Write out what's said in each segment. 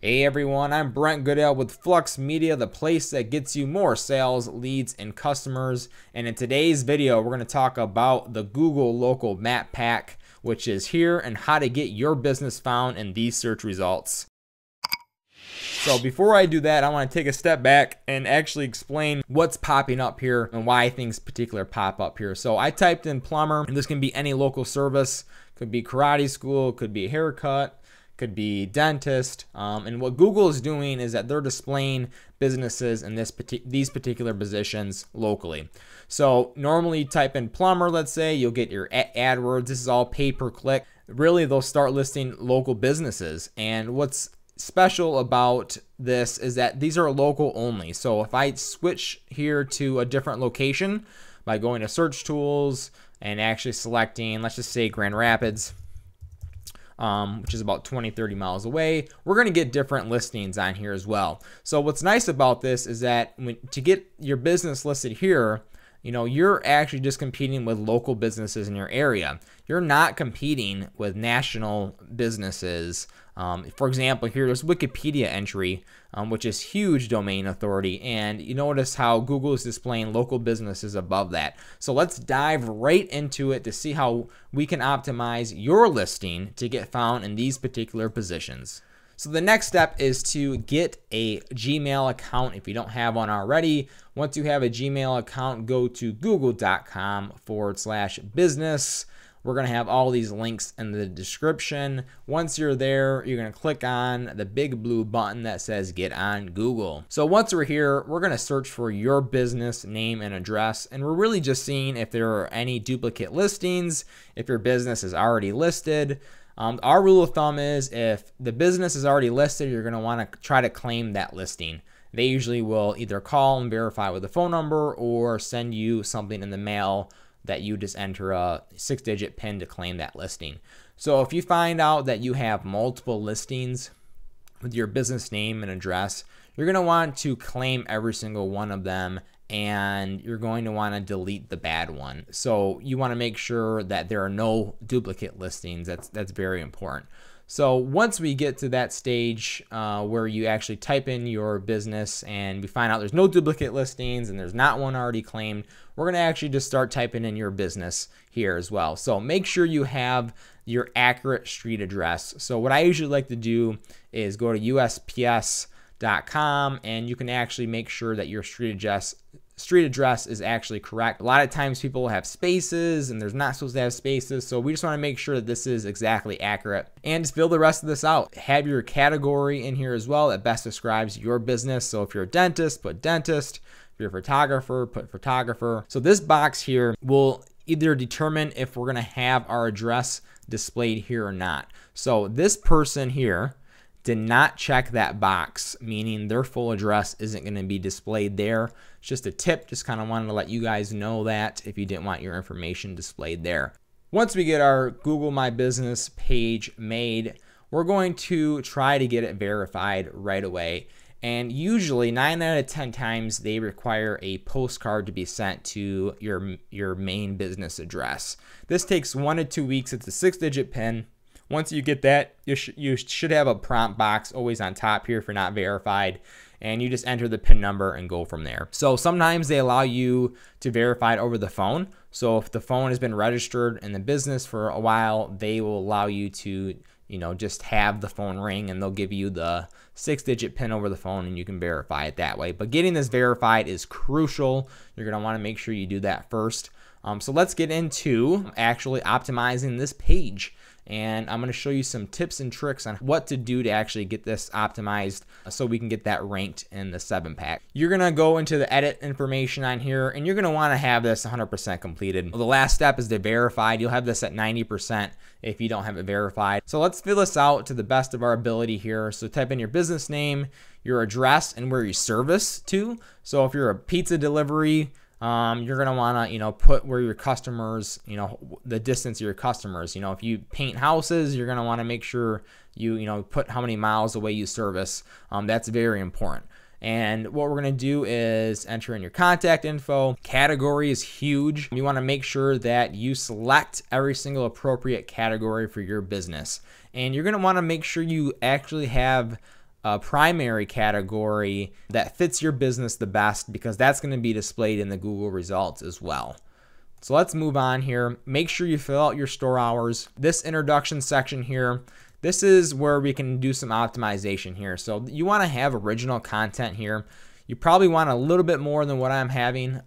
Hey everyone, I'm Brent Goodell with Flux Media, the place that gets you more sales, leads, and customers. And in today's video, we're going to talk about the Google Local Map Pack, which is here, and how to get your business found in these search results. So before I do that, I want to take a step back and actually explain what's popping up here and why things particular pop up here. So I typed in plumber, and this can be any local service, could be karate school, could be a haircut, could be dentist, and what Google is doing is that they're displaying businesses in these particular positions locally. So normally you type in plumber, let's say, you'll get your AdWords. This is all pay-per-click. Really, they'll start listing local businesses, and what's special about this is that these are local only. So if I switch here to a different location by going to search tools and actually selecting, let's just say Grand Rapids, which is about 20-30 miles away, we're going to get different listings on here as well. So what's nice about this is that to get your business listed here, you're actually just competing with local businesses in your area. You're not competing with national businesses. For example, here there's Wikipedia entry, which is huge domain authority, and you notice how Google is displaying local businesses above that. So let's dive right into it to see how we can optimize your listing to get found in these particular positions. So the next step is to get a Gmail account if you don't have one already. Once you have a Gmail account, go to google.com/business. We're going to have all these links in the description. Once you're there, you're going to click on the big blue button that says Get on Google. So once we're here, we're going to search for your business name and address, and we're really just seeing if there are any duplicate listings, if your business is already listed. Our rule of thumb is if the business is already listed, you're going to want to try to claim that listing. They usually will either call and verify with a phone number or send you something in the mail that you just enter a 6-digit PIN to claim that listing. So if you find out that you have multiple listings with your business name and address, you're going to want to claim every single one of them, and you're going to want to delete the bad one. So you want to make sure that there are no duplicate listings. That's very important. So once we get to that stage where you actually type in your business and we find out there's no duplicate listings and there's not one already claimed, we're going to actually just start typing in your business here as well. So make sure you have your accurate street address. So what I usually like to do is go to USPS.com, and you can actually make sure that your street address is actually correct. A lot of times people have spaces and there's not supposed to have spaces, so we just want to make sure that this is exactly accurate. And just fill the rest of this out. Have your category in here as well that best describes your business. So if you're a dentist, put dentist. If you're a photographer, put photographer. So this box here will either determine if we're going to have our address displayed here or not. So this person here did not check that box, meaning their full address isn't going to be displayed there. It's just a tip, just kind of wanted to let you guys know that if you didn't want your information displayed there. Once we get our Google My Business page made, we're going to try to get it verified right away. And usually 9 out of 10 times they require a postcard to be sent to your main business address. This takes 1 to 2 weeks. It's a 6-digit PIN. Once you get that, you should have a prompt box always on top here if you're not verified, and you just enter the PIN number and go from there. So sometimes they allow you to verify it over the phone. So if the phone has been registered in the business for a while, they will allow you to just have the phone ring, and they'll give you the 6-digit PIN over the phone, and you can verify it that way. But getting this verified is crucial. You're going to want to make sure you do that first. So let's get into actually optimizing this page. And I'm going to show you some tips and tricks on what to do to actually get this optimized so we can get that ranked in the 7-pack. You're going to go into the edit information on here, and you're going to want to have this 100% completed. Well, the last step is to verify. You'll have this at 90% if you don't have it verified. So let's fill this out to the best of our ability here. So type in your business name, your address, and where you service to. So if you're a pizza delivery, you're going to want to, put where your customers, the distance of your customers. If you paint houses, you're going to want to make sure you, put how many miles away you service. That's very important. And what we're going to do is enter in your contact info. Category is huge. You want to make sure that you select every single appropriate category for your business. And you're going to want to make sure you actually have a primary category that fits your business the best, because that's going to be displayed in the Google results as well. So let's move on here. Make sure you fill out your store hours. This introduction section here, this is where we can do some optimization here. So you want to have original content here. You probably want a little bit more than what I'm having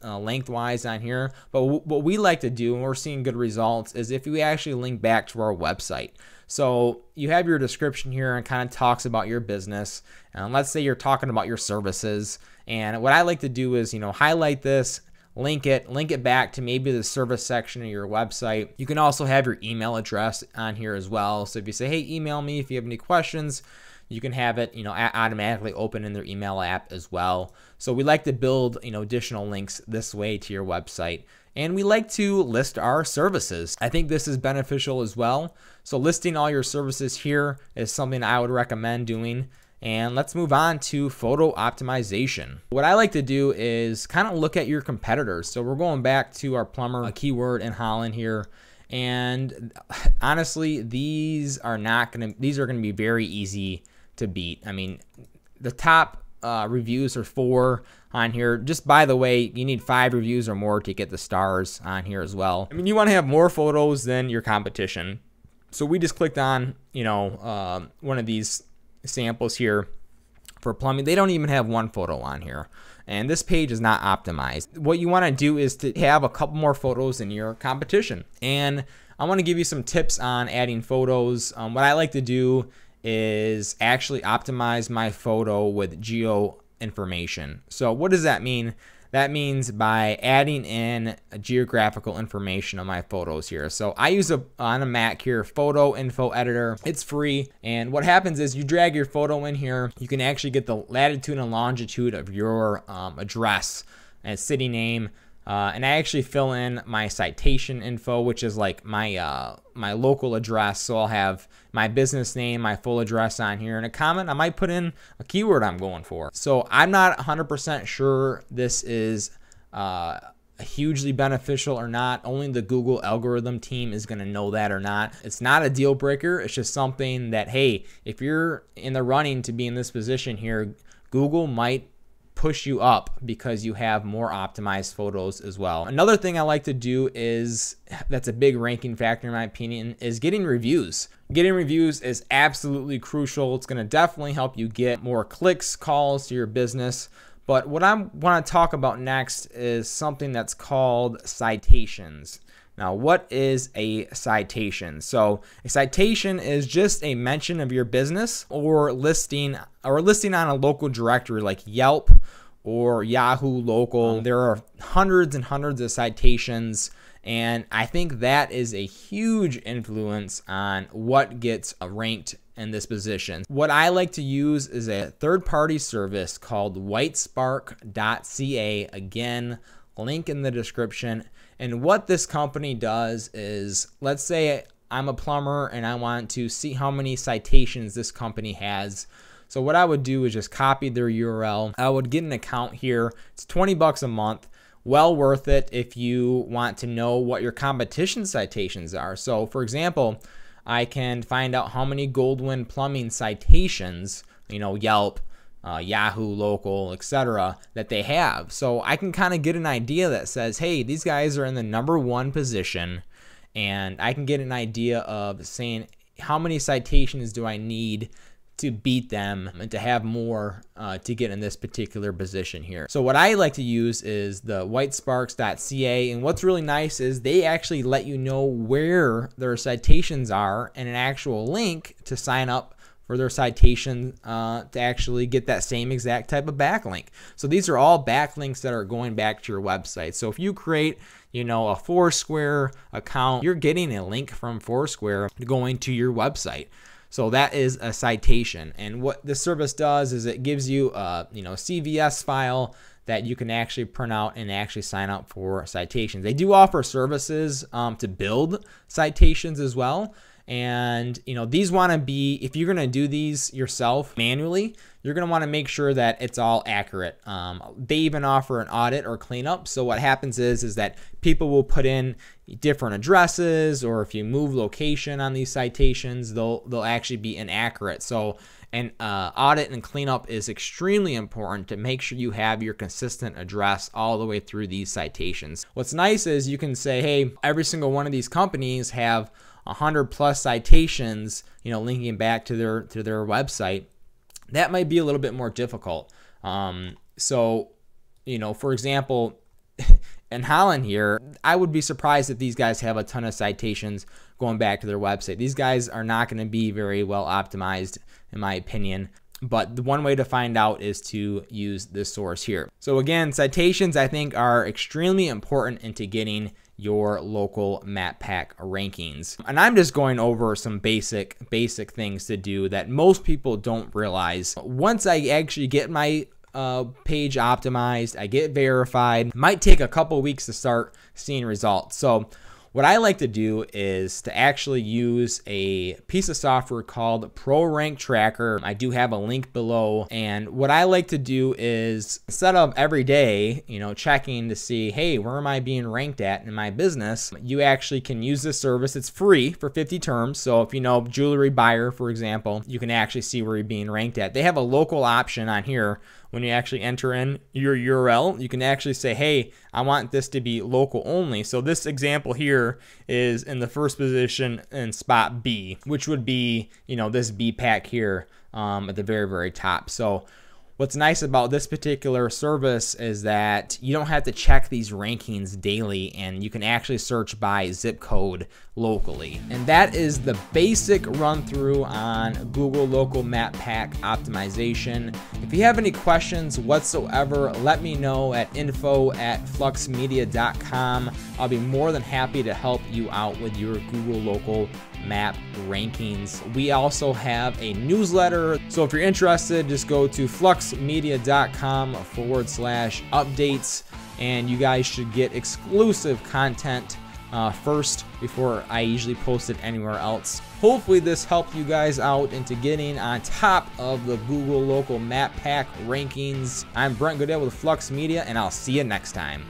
lengthwise on here. But what we like to do, and we're seeing good results, is if we actually link back to our website. So you have your description here and kind of talks about your business. And let's say you're talking about your services. And what I like to do is, highlight this, link it back to maybe the service section of your website. You can also have your email address on here as well. So if you say, hey, email me if you have any questions, you can have it, automatically open in their email app as well. So we like to build, additional links this way to your website. And we like to list our services. I think this is beneficial as well. So listing all your services here is something I would recommend doing. And let's move on to photo optimization. What I like to do is kind of look at your competitors. So we're going back to our plumber keyword in Holland here. And honestly, these are going to be very easy to beat. I mean, the top reviews are 4 on here. Just by the way, you need 5 reviews or more to get the stars on here as well. I mean, you want to have more photos than your competition. So we just clicked on, one of these samples here for plumbing. They don't even have 1 photo on here. And this page is not optimized. What you want to do is to have a couple more photos than your competition. And I want to give you some tips on adding photos. What I like to do is actually optimize my photo with geo information. So what does that mean? That means by adding in a geographical information on my photos here. So I use on a Mac here, photo info editor. It's free. And what happens is you drag your photo in here. You can actually get the latitude and longitude of your address and city name. And I actually fill in my citation info, which is like my my local address. So I'll have my business name, my full address on here, and a comment. I might put in a keyword I'm going for. So I'm not 100% sure this is hugely beneficial or not. Only the Google algorithm team is going to know that or not. It's not a deal breaker. It's just something that, hey, if you're in the running to be in this position here, Google might push you up because you have more optimized photos as well. Another thing I like to do is, that's a big ranking factor in my opinion, is getting reviews. Getting reviews is absolutely crucial. It's going to definitely help you get more clicks, calls to your business. But what I want to talk about next is something that's called citations. Now, what is a citation? So a citation is just a mention of your business or listing on a local directory like Yelp or Yahoo Local. There are hundreds and hundreds of citations, and I think that is a huge influence on what gets ranked in this position. What I like to use is a third-party service called whitespark.ca. Again, link in the description. And what this company does is, let's say I'm a plumber and I want to see how many citations this company has. So what I would do is just copy their URL. I would get an account here. It's $20 a month. Well worth it if you want to know what your competition citations are. So for example, I can find out how many Goldwyn plumbing citations, Yelp, Yahoo Local, etc., that they have. So I can kind of get an idea that says, hey, these guys are in the #1 position, and I can get an idea of saying how many citations do I need to beat them and to have more to get in this particular position here. So what I like to use is the whitesparks.ca, and what's really nice is they actually let you know where their citations are and an actual link to sign up for their citation to actually get that same exact type of backlink. So these are all backlinks that are going back to your website. So if you create, a Foursquare account, you're getting a link from Foursquare going to your website. So that is a citation. And what this service does is it gives you a CVS file that you can actually print out and actually sign up for citations. They do offer services to build citations as well. And these want to be, if you're going to do these yourself manually, you're going to want to make sure that it's all accurate. They even offer an audit or cleanup. So what happens is that people will put in different addresses, or if you move location on these citations, they'll actually be inaccurate. So an audit and cleanup is extremely important to make sure you have your consistent address all the way through these citations. What's nice is you can say, hey, every single one of these companies have 100+ citations, linking back to their website. That might be a little bit more difficult. So, for example, in Holland here, I would be surprised if these guys have a ton of citations going back to their website. These guys are not going to be very well optimized, in my opinion. But the one way to find out is to use this source here. So again, citations I think are extremely important into getting your local map pack rankings. And I'm just going over some basic things to do that most people don't realize. Once I actually get my page optimized, I get verified, it might take a couple weeks to start seeing results. So what I like to do is to actually use a piece of software called Pro Rank Tracker. I do have a link below. And what I like to do is, instead of every day, checking to see, hey, where am I being ranked at in my business, you actually can use this service. It's free for 50 terms. So if jewelry buyer, for example, you can actually see where you're being ranked at. They have a local option on here. When you actually enter in your URL, you can actually say, hey, I want this to be local only. So this example here is in the first position in spot B, which would be, this B pack here at the very, very top. So what's nice about this particular service is that you don't have to check these rankings daily, and you can actually search by zip code locally. And that is the basic run through on Google Local Map Pack Optimization. If you have any questions whatsoever, let me know at info@fluxmedia.com. I'll be more than happy to help you out with your Google Local Map rankings. We also have a newsletter. So if you're interested, just go to fluxmedia.com/updates, and you guys should get exclusive content first before I usually post it anywhere else. Hopefully this helped you guys out into getting on top of the Google Local Map Pack rankings. I'm Brent Goodell with Flux Media, and I'll see you next time.